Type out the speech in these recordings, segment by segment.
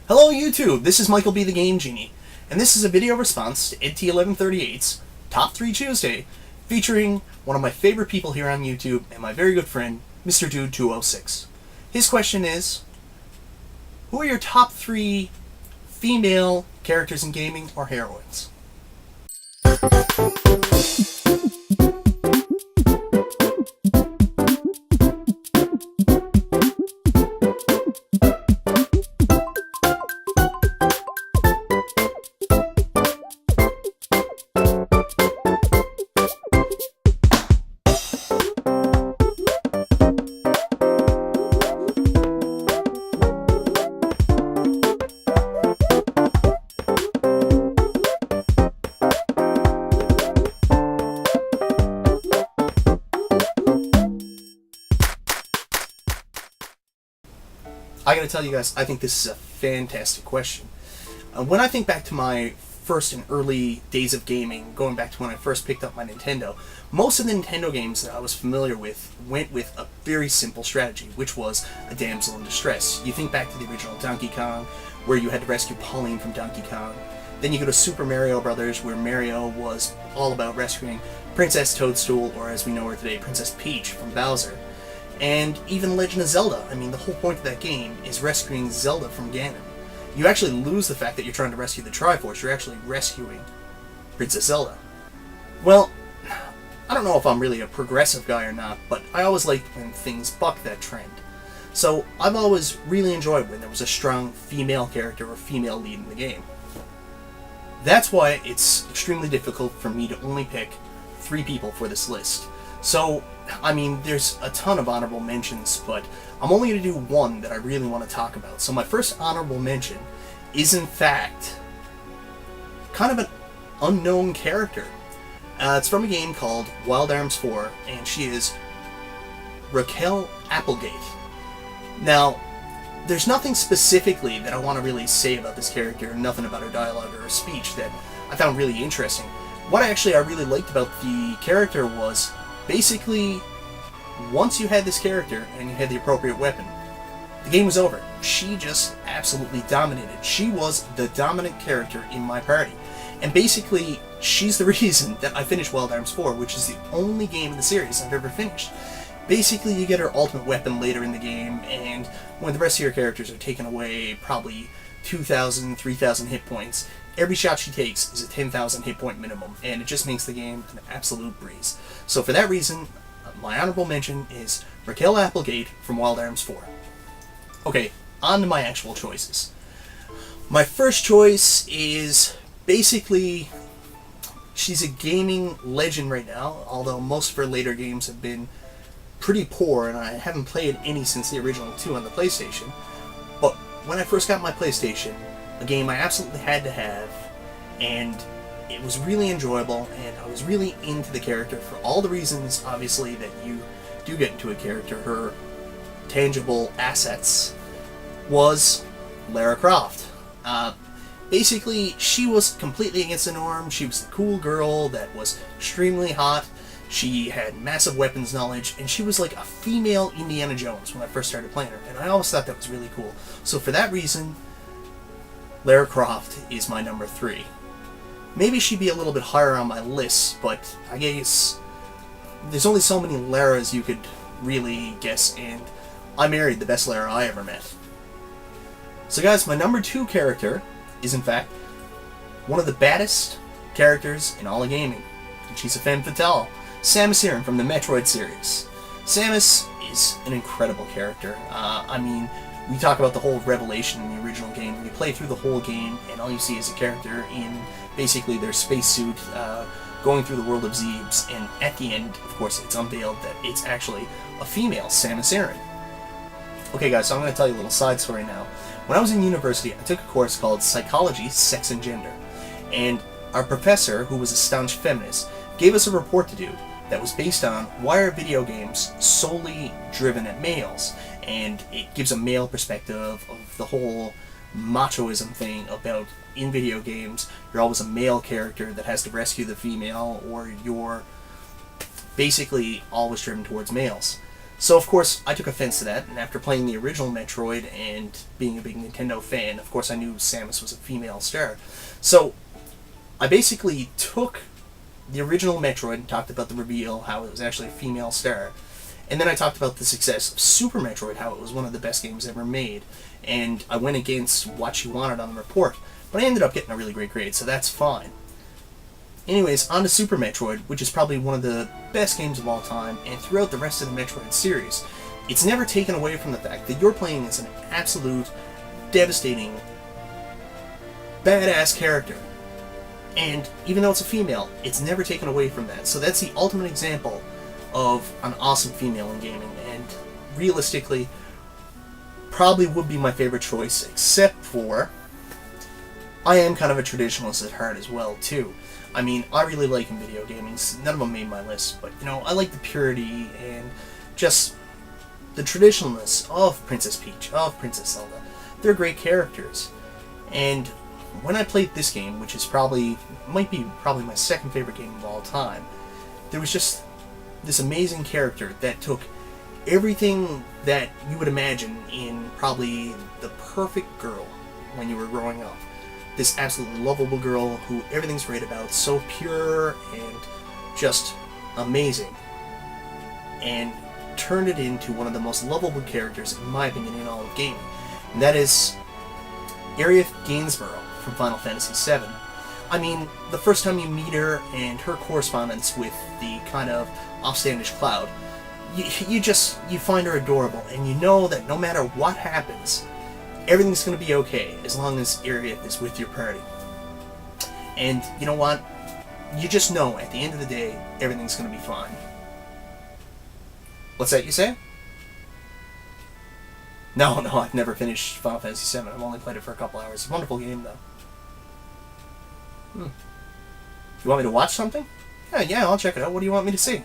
Hello YouTube, this is Michael B. the Game Genie, and this is a video response to EdT1138's Top 3 Tuesday, featuring one of my favorite people here on YouTube and my very good friend, misterdude206. His question is, who are your top 3 female characters in gaming or heroines? I gotta tell you guys, I think this is a fantastic question. When I think back to my first and early days of gaming, going back to when I first picked up my Nintendo, most of the Nintendo games that I was familiar with went with a very simple strategy, which was a damsel in distress. You think back to the original Donkey Kong, where you had to rescue Pauline from Donkey Kong. Then you go to Super Mario Brothers, where Mario was all about rescuing Princess Toadstool, or as we know her today, Princess Peach from Bowser. And even Legend of Zelda, I mean, the whole point of that game is rescuing Zelda from Ganon. You actually lose the fact that you're trying to rescue the Triforce, you're actually rescuing Princess Zelda. Well, I don't know if I'm really a progressive guy or not, but I always liked when things buck that trend. So I've always really enjoyed when there was a strong female character or female lead in the game. That's why it's extremely difficult for me to only pick 3 people for this list. So, I mean, there's a ton of honorable mentions, but I'm only going to do one that I really want to talk about. So my first honorable mention is, in fact, kind of an unknown character. It's from a game called Wild Arms 4, and she is Raquel Applegate. Now, there's nothing specifically that I want to really say about this character, nothing about her dialogue or her speech that I found really interesting. What I really liked about the character was, basically, once you had this character and you had the appropriate weapon, the game was over. She just absolutely dominated. She was the dominant character in my party. And basically, she's the reason that I finished Wild Arms 4, which is the only game in the series I've ever finished. Basically, you get her ultimate weapon later in the game, and when the rest of your characters are taken away, probably 2,000, 3,000 hit points, every shot she takes is a 10,000 hit point minimum, and it just makes the game an absolute breeze. So for that reason, my honorable mention is Raquel Applegate from Wild Arms 4. Okay, on to my actual choices. My first choice is basically, she's a gaming legend right now, although most of her later games have been pretty poor, and I haven't played any since the original 2 on the PlayStation. But when I first got my PlayStation, a game I absolutely had to have, and it was really enjoyable, and I was really into the character for all the reasons, obviously, that you do get into a character. Her tangible assets was Lara Croft. Basically, she was completely against the norm. She was the cool girl that was extremely hot. She had massive weapons knowledge, and she was like a female Indiana Jones when I first started playing her, and I always thought that was really cool. So for that reason, Lara Croft is my number 3. Maybe she'd be a little bit higher on my list, but I guess there's only so many Laras you could really guess, and I married the best Lara I ever met. So guys, my number 2 character is, in fact, one of the baddest characters in all of gaming, and she's a femme fatale, Samus Aran from the Metroid series. Samus is an incredible character. I mean, we talk about the whole revelation in the original game. You play through the whole game, and all you see is a character in basically their spacesuit going through the world of Zebes, and at the end, of course, it's unveiled that it's actually a female Samus Aran. Okay guys, so I'm going to tell you a little side story now. When I was in university, I took a course called Psychology, Sex and Gender, and our professor, who was a staunch feminist, gave us a report to do that was based on why are video games solely driven at males, and it gives a male perspective of the whole machoism thing about in video games you're always a male character that has to rescue the female, or you're basically always driven towards males. So of course I took offense to that, and after playing the original Metroid and being a big Nintendo fan, of course I knew Samus was a female star. So I basically took the original Metroid and talked about the reveal, how it was actually a female star. And then I talked about the success of Super Metroid, how it was one of the best games ever made. And I went against what she wanted on the report. But I ended up getting a really great grade, so that's fine. Anyways, on to Super Metroid, which is probably one of the best games of all time, and throughout the rest of the Metroid series, it's never taken away from the fact that you're playing as an absolute, devastating, badass character. And even though it's a female, it's never taken away from that. So that's the ultimate example of an awesome female in gaming, and realistically, probably would be my favorite choice, except for I am kind of a traditionalist at heart as well, too. I mean, I really like in video gaming. None of them made my list, but, you know, I like the purity and just the traditionalness of Princess Peach, of Princess Zelda. They're great characters. And when I played this game, which is might be my second favorite game of all time, there was just this amazing character that took everything that you would imagine in probably the perfect girl when you were growing up. This absolutely lovable girl who everything's great about, so pure and just amazing, and turned it into one of the most lovable characters, in my opinion, in all of gaming. And that is Aerith Gainsborough from Final Fantasy VII. I mean, the first time you meet her and her correspondence with the kind of offstandish Cloud, you find her adorable, and you know that no matter what happens, everything's going to be okay as long as Aerith is with your party. And you know what? You just know at the end of the day, everything's going to be fine. What's that you say? No, I've never finished Final Fantasy VII. I've only played it for a couple hours. It's a wonderful game, though. You want me to watch something? Yeah, I'll check it out. What do you want me to see?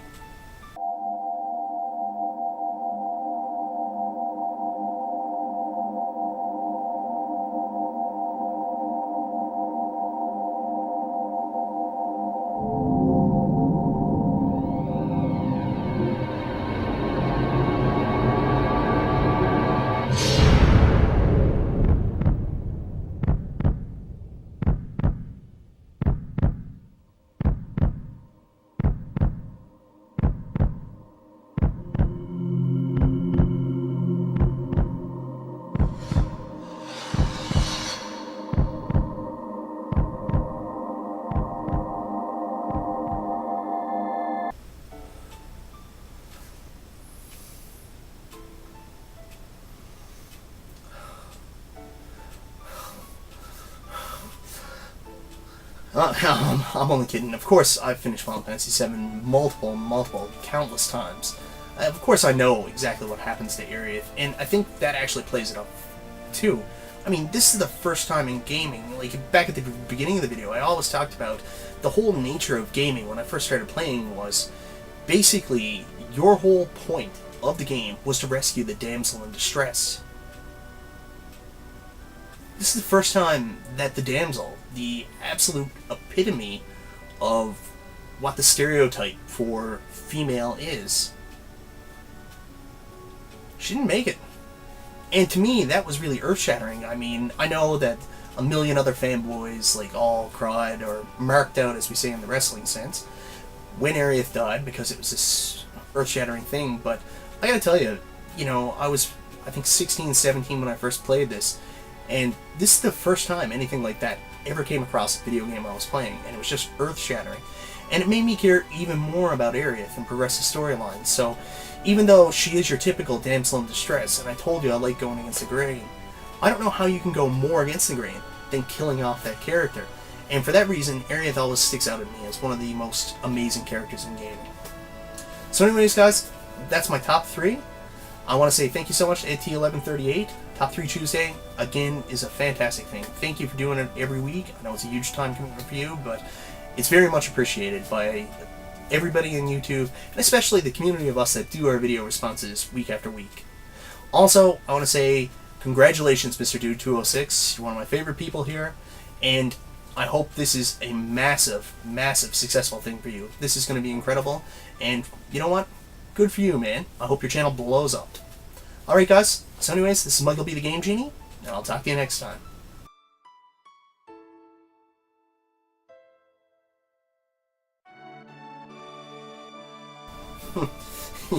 I'm only kidding. Of course, I've finished Final Fantasy VII multiple, countless times. Of course, I know exactly what happens to Aerith, and I think that actually plays it up, too. I mean, this is the first time in gaming, like, back at the beginning of the video, I always talked about the whole nature of gaming when I first started playing was, basically, your whole point of the game was to rescue the damsel in distress. This is the first time that the damsel, the absolute epitome of what the stereotype for female is, she didn't make it. And to me, that was really earth-shattering. I mean, I know that a million other fanboys, like, all cried or marked out, as we say in the wrestling sense, when Aerith died, because it was this earth-shattering thing, but I gotta tell you, you know, I was, I think, 16, 17 when I first played this, and this is the first time anything like that ever came across a video game I was playing, and it was just earth-shattering. And it made me care even more about Aerith and progress the storyline. So, even though she is your typical damsel in distress, and I told you I like going against the grain, I don't know how you can go more against the grain than killing off that character. And for that reason, Aerith always sticks out at me as one of the most amazing characters in gaming. So anyways, guys, that's my top 3. I want to say thank you so much to EdT1138. Top 3 Tuesday, again, is a fantastic thing. Thank you for doing it every week. I know it's a huge time commitment for you, but it's very much appreciated by everybody in YouTube, and especially the community of us that do our video responses week after week. Also, I want to say congratulations, misterdude206. You're one of my favorite people here, and I hope this is a massive, massive successful thing for you. This is going to be incredible, and you know what? Good for you, man. I hope your channel blows up. Alright, guys. So anyways, this is Michael B. the Game Genie, and I'll talk to you next time.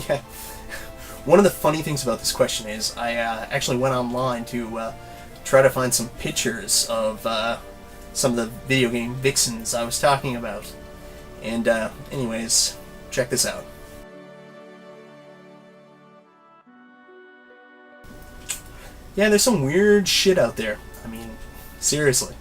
Yeah. One of the funny things about this question is I actually went online to try to find some pictures of some of the video game vixens I was talking about. And anyways, check this out. Yeah, there's some weird shit out there. I mean, seriously.